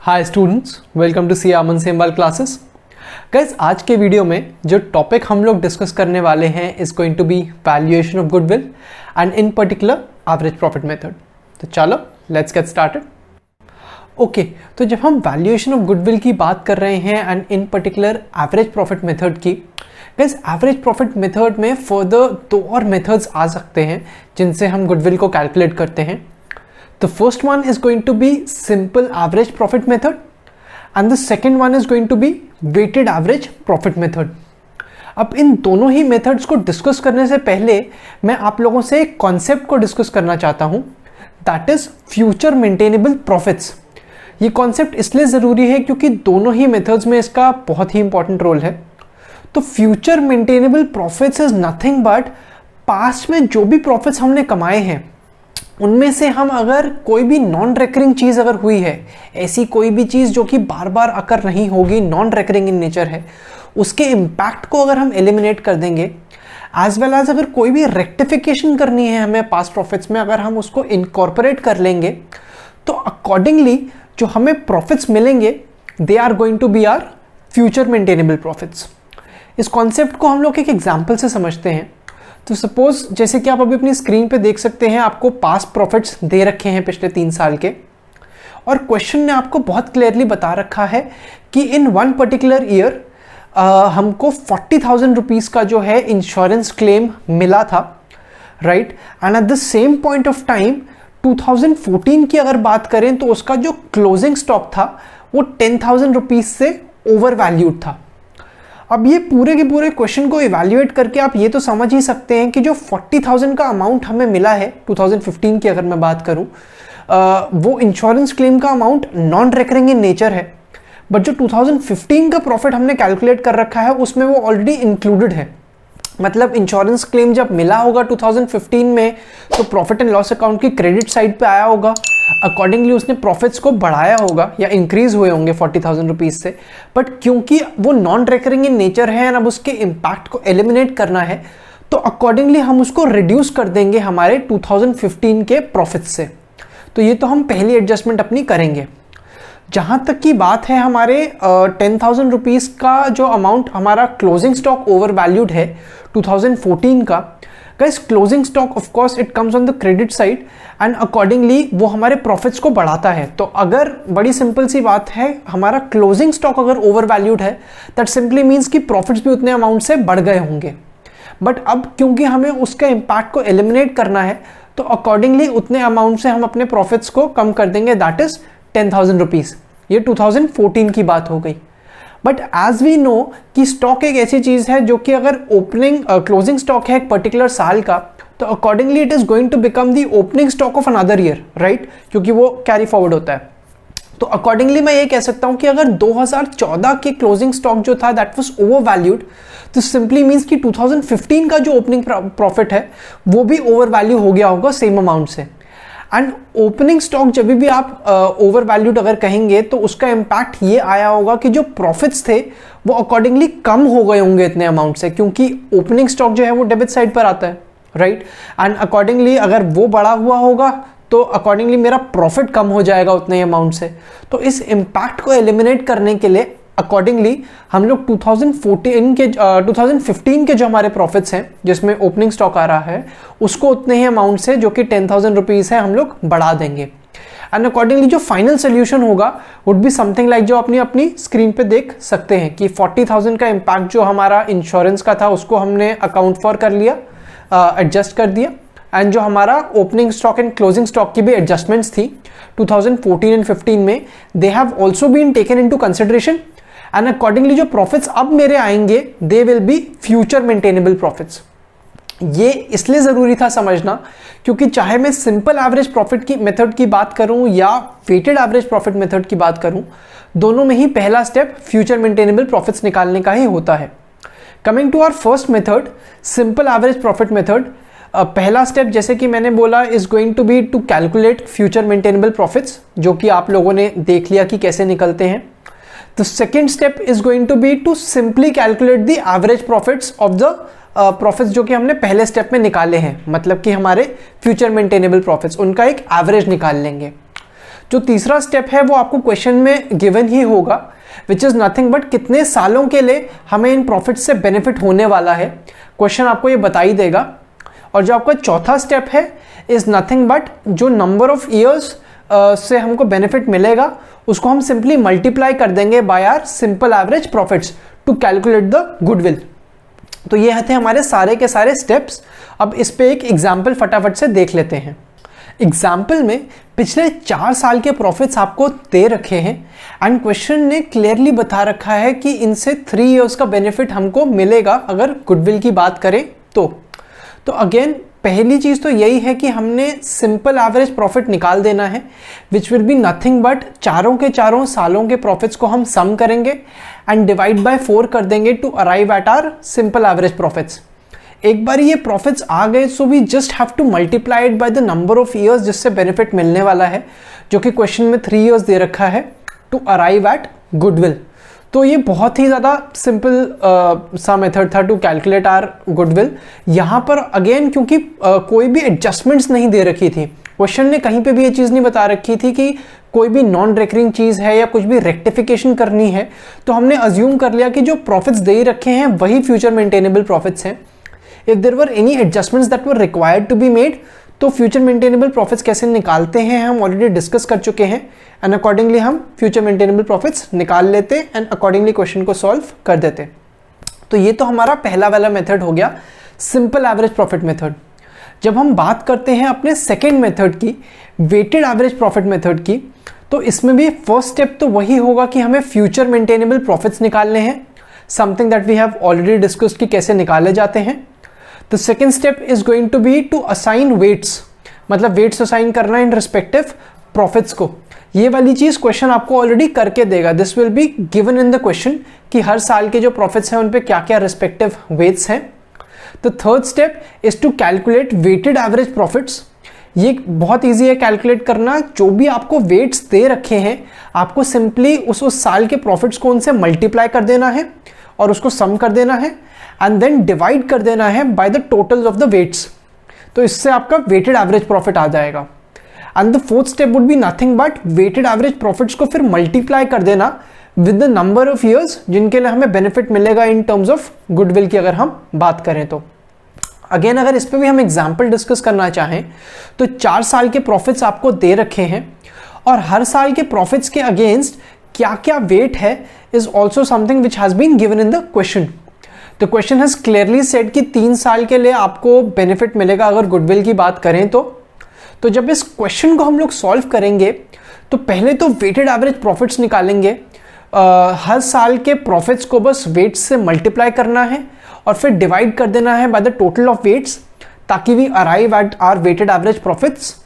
Hi students, welcome to C Aman Semwal classes. Guys, आज के video में जो टॉपिक हम लोग डिस्कस करने वाले हैं is going to be valuation of goodwill and in particular average profit method. तो चलो लेट्स गेट स्टार्टेड। ओके, तो जब हम वैल्यूएशन ऑफ गुडविल की बात कर रहे हैं and in particular average profit method की, गाइस एवरेज प्रॉफिट मेथड में फर्दर दो और मेथड्स आ सकते हैं जिनसे हम गुडविल को कैलकुलेट करते हैं। The first one is going to be simple average profit method and the second one is going to be weighted average profit method. अब इन दोनों ही मेथड्स को डिस्कस करने से पहले मैं आप लोगों से एक कॉन्सेप्ट को डिस्कस करना चाहता हूं, that is future maintainable profits. ये कॉन्सेप्ट इसलिए ज़रूरी है क्योंकि दोनों ही मेथड्स में इसका बहुत ही इंपॉर्टेंट रोल है। तो future maintainable profits is nothing but past में जो भी प्रॉफिट्स हमने कमाए हैं उनमें से हम अगर कोई भी नॉन रेकरिंग चीज़ अगर हुई है, ऐसी कोई भी चीज़ जो कि बार बार अकर नहीं होगी, नॉन रेकरिंग इन नेचर है, उसके इम्पैक्ट को अगर हम एलिमिनेट कर देंगे, एज वेल एज अगर कोई भी रेक्टिफिकेशन करनी है हमें पास्ट प्रॉफिट्स में, अगर हम उसको इनकॉर्पोरेट कर लेंगे तो अकॉर्डिंगली जो हमें प्रॉफिट्स मिलेंगे they are going to be our future maintainable profits. इस कॉन्सेप्ट को हम लोग एक एग्जाम्पल से समझते हैं। तो सपोज जैसे कि आप अभी अपनी स्क्रीन पे देख सकते हैं, आपको पास्ट प्रॉफिट्स दे रखे हैं पिछले 3 साल के, और क्वेश्चन ने आपको बहुत क्लियरली बता रखा है कि इन वन पर्टिकुलर ईयर हमको 40,000 रुपीज़ का जो है इंश्योरेंस क्लेम मिला था, right. And at the same point of time 2014 की अगर बात करें तो उसका जो क्लोजिंग स्टॉक था वो 10,000 रुपीज़ से ओवर वैल्यूड था। अब ये पूरे के पूरे क्वेश्चन को इवैल्यूएट करके आप ये तो समझ ही सकते हैं कि जो 40,000 का अमाउंट हमें मिला है 2015 की अगर मैं बात करूं, वो इंश्योरेंस क्लेम का amount non recurring in nature है, बट जो 2015 का प्रॉफिट हमने कैलकुलेट कर रखा है उसमें वो ऑलरेडी इंक्लूडेड है। मतलब इंश्योरेंस क्लेम जब मिला होगा 2015 में तो प्रॉफिट एंड लॉस अकाउंट की क्रेडिट साइड पे आया होगा, अकॉर्डिंगली उसने प्रॉफिट्स को बढ़ाया होगा या इंक्रीज हुए होंगे 40,000 रुपीज़ से। बट क्योंकि वो नॉन रेकरिंग इन नेचर है और अब उसके इम्पैक्ट को एलिमिनेट करना है तो अकॉर्डिंगली हम उसको रिड्यूस कर देंगे हमारे 2015 के प्रॉफिट से। तो ये तो हम पहली एडजस्टमेंट अपनी करेंगे। जहाँ तक की बात है हमारे 10,000 रुपीज़ का जो अमाउंट हमारा क्लोजिंग स्टॉक ओवर वैल्यूड है 2014 का, guys closing stock of course it comes on the credit side and accordingly वो हमारे प्रॉफिट्स को बढ़ाता है। तो अगर बड़ी सिंपल सी बात है, हमारा क्लोजिंग स्टॉक अगर ओवर वैल्यूड है दैट सिंपली मीन्स कि प्रॉफिट्स भी उतने अमाउंट से बढ़ गए होंगे। बट अब क्योंकि हमें उसका इम्पैक्ट को एलिमिनेट करना है तो अकॉर्डिंगली उतने अमाउंट से हम अपने प्रॉफिट्स को कम कर देंगे, दैट इज 10,000 रुपीज़। ये 2014 की बात हो गई। बट एज वी नो कि स्टॉक एक ऐसी चीज़ है जो कि अगर ओपनिंग क्लोजिंग स्टॉक है एक पर्टिकुलर साल का तो accordingly it is going to become the opening stock of another year, right, क्योंकि वो कैरी फॉरवर्ड होता है। तो अकॉर्डिंगली मैं ये कह सकता हूँ कि अगर 2014 के क्लोजिंग स्टॉक जो था दैट वाज ओवर वैल्यूड, तो सिंपली मीन्स कि 2015 का जो ओपनिंग प्रॉफिट है वो भी ओवर वैल्यू हो गया होगा सेम अमाउंट से। एंड ओपनिंग स्टॉक जब भी आप ओवर वैल्यूड अगर कहेंगे तो उसका इम्पैक्ट ये आया होगा कि जो प्रॉफिट्स थे वो अकॉर्डिंगली कम हो गए होंगे इतने अमाउंट से, क्योंकि ओपनिंग स्टॉक जो है वो डेबिट साइड पर आता है, राइट। एंड अकॉर्डिंगली अगर वो बढ़ा हुआ होगा तो अकॉर्डिंगली मेरा प्रॉफिट कम हो जाएगा उतने अमाउंट से। तो इस इम्पैक्ट को एलिमिनेट करने के लिए अकॉर्डिंगली हम लोग 2015 के जो हमारे प्रॉफिट्स हैं जिसमें ओपनिंग स्टॉक आ रहा है उसको उतने ही अमाउंट से जो कि 10,000 रुपीज़ है हम लोग बढ़ा देंगे। एंड अकॉर्डिंगली जो फाइनल सोल्यूशन होगा वुड बी समथिंग लाइक जो अपनी स्क्रीन पे देख सकते हैं कि 40,000 का इम्पैक्ट जो हमारा इंश्योरेंस का था उसको हमने अकाउंट फॉर कर लिया, एडजस्ट कर दिया। एंड जो हमारा opening stock and closing stock की भी एडजस्टमेंट्स थी 2014 एंड 15 में, they have also been taken into consideration and accordingly जो प्रॉफिट्स अब मेरे आएंगे they will be future maintainable profits. ये इसलिए ज़रूरी था समझना क्योंकि चाहे मैं सिंपल एवरेज प्रॉफिट की मेथड की बात करूं या वेटेड एवरेज प्रॉफिट मेथड की बात करूं, दोनों में ही पहला स्टेप फ्यूचर मेंटेनेबल प्रॉफिट्स निकालने का ही होता है। Coming to our first method, simple average profit method, पहला स्टेप जैसे कि मैंने बोला is going to be to calculate future maintainable profits, जो कि आप लोगों ने देख लिया कि कैसे निकलते हैं। The second step is going to be to simply calculate the average profits of the profits जो कि हमने पहले स्टेप में निकाले हैं, मतलब कि हमारे फ्यूचर मेंटेनेबल प्रॉफिट्स, उनका एक एवरेज निकाल लेंगे। जो तीसरा स्टेप है वो आपको क्वेश्चन में गिवन ही होगा, विच इज़ नथिंग बट कितने सालों के लिए हमें इन प्रॉफिट से बेनिफिट होने वाला है, क्वेश्चन आपको ये बता ही देगा। और जो आपका चौथा स्टेप है इज़ नथिंग बट जो नंबर ऑफ ईयर्स से हमको बेनिफिट मिलेगा उसको हम सिंपली मल्टीप्लाई कर देंगे by our simple average profits to calculate the goodwill. तो ये थे हमारे सारे के सारे स्टेप्स। अब इस पे एक एग्जाम्पल फटाफट से देख लेते हैं। एग्जाम्पल में पिछले 4 साल के प्रॉफिट्स आपको दे रखे हैं एंड क्वेश्चन ने क्लियरली बता रखा है कि इनसे 3 इयर्स का बेनिफिट हमको मिलेगा अगर गुडविल की बात करें तो अगेन पहली चीज़ तो यही है कि हमने सिंपल एवरेज प्रॉफिट निकाल देना है, which will be nothing but चारों के चारों सालों के प्रॉफिट्स को हम सम करेंगे एंड डिवाइड बाय 4 कर देंगे to arrive at our simple average profits. एक बार ये प्रॉफिट्स आ गए so we just have to multiply it by the number of years जिससे बेनिफिट मिलने वाला है, जो कि क्वेश्चन में 3 इयर्स दे रखा है टू अराइव एट गुडविल। तो ये बहुत ही ज़्यादा सिंपल सा मेथड था टू कैलकुलेट आर गुडविल। यहाँ पर अगेन क्योंकि कोई भी एडजस्टमेंट्स नहीं दे रखी थी, क्वेश्चन ने कहीं पे भी ये चीज़ नहीं बता रखी थी कि कोई भी नॉन रिकरिंग चीज़ है या कुछ भी रेक्टिफिकेशन करनी है, तो हमने अज्यूम कर लिया कि जो प्रॉफिट्स दे रखे हैं वही फ्यूचर मेंटेनेबल प्रॉफिट्स हैं। If there were any adjustments that were required to be made, तो फ्यूचर मेंटेनेबल प्रॉफिट्स कैसे निकालते हैं हम ऑलरेडी डिस्कस कर चुके हैं एंड अकॉर्डिंगली हम फ्यूचर मेंटेनेबल प्रॉफिट्स निकाल लेते एंड अकॉर्डिंगली क्वेश्चन को सॉल्व कर देते। तो ये तो हमारा पहला वाला मेथड हो गया, सिंपल एवरेज प्रॉफिट मेथड। जब हम बात करते हैं अपने सेकेंड मेथड की, वेटेड एवरेज प्रॉफिट मेथड की, तो इसमें भी फर्स्ट स्टेप तो वही होगा कि हमें फ्यूचर मेंटेनेबल प्रॉफिट्स निकालने हैं, something that we have already discussed कि कैसे निकाले जाते हैं। The second step is going to be to assign weights, मतलब weights असाइन करना इन रिस्पेक्टिव प्रॉफिट्स को। ये वाली चीज़ क्वेश्चन आपको ऑलरेडी करके देगा, this will be given in the question कि हर साल के जो प्रॉफिट्स हैं उन पे क्या क्या रिस्पेक्टिव वेट्स हैं। The third step is to calculate weighted average profits. ये बहुत ईजी है कैलकुलेट करना, जो भी आपको वेट्स दे रखे हैं आपको सिंपली उस साल के प्रॉफिट्स को उनसे मल्टीप्लाई कर देना है और उसको सम कर देना है एंड देन डिवाइड कर देना है by the totals of the weights. तो इससे आपका वेटेड एवरेज प्रॉफिट आ जाएगा। And the fourth step would be nothing but weighted average profits को फिर मल्टीप्लाई कर देना with the number of years जिनके लिए हमें बेनिफिट मिलेगा इन टर्म्स ऑफ गुडविल की अगर हम बात करें तो। अगेन अगर इस पर भी हम एग्जाम्पल डिस्कस करना चाहें तो 4 साल के प्रॉफिट्स आपको दे रखे हैं और हर साल के प्रॉफिट्स के अगेंस्ट क्या क्या वेट है is also something which has been given in the question. तो क्वेश्चन हैज क्लियरली सेड कि 3 साल के लिए आपको बेनिफिट मिलेगा अगर गुडविल की बात करें तो जब इस क्वेश्चन को हम लोग सॉल्व करेंगे तो पहले तो वेटेड एवरेज प्रॉफिट्स निकालेंगे। हर साल के प्रॉफिट्स को बस वेट्स से मल्टीप्लाई करना है और फिर डिवाइड कर देना है by the total of weights ताकि we arrive at our weighted average profits.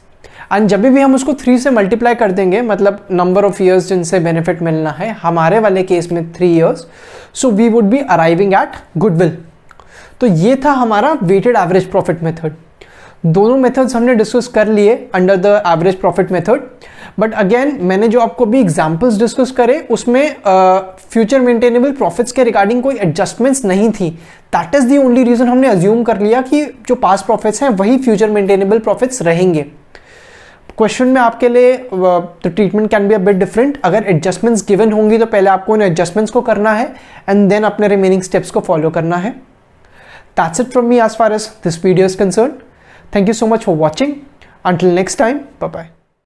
And जब भी हम उसको 3 से मल्टीप्लाई कर देंगे, मतलब नंबर ऑफ ईयर्स जिनसे बेनिफिट मिलना है, हमारे वाले केस में 3 years, so we would be arriving at goodwill. तो ये था हमारा वेटेड एवरेज प्रॉफिट मेथड। दोनों मेथड्स हमने डिस्कस कर लिए under the average profit method, but again मैंने जो आपको भी एग्जांपल्स डिस्कस करे उसमें फ्यूचर मेंटेनेबल प्रॉफिट्स के रिगार्डिंग कोई एडजस्टमेंट्स नहीं थी। That is the only reason हमने अज्यूम कर लिया कि जो पास्ट प्रॉफिट्स हैं वही फ्यूचर मेंटेनेबल प्रॉफिट्स रहेंगे। क्वेश्चन में आपके लिए the treatment can be a bit different. अगर एडजस्टमेंट्स गिवन होंगी तो पहले आपको उन एडजस्टमेंट्स को करना है एंड देन अपने रिमेनिंग स्टेप्स को फॉलो करना है। That's it from me as far as this video is concern. Thank you so much for watching. Until next time, bye bye.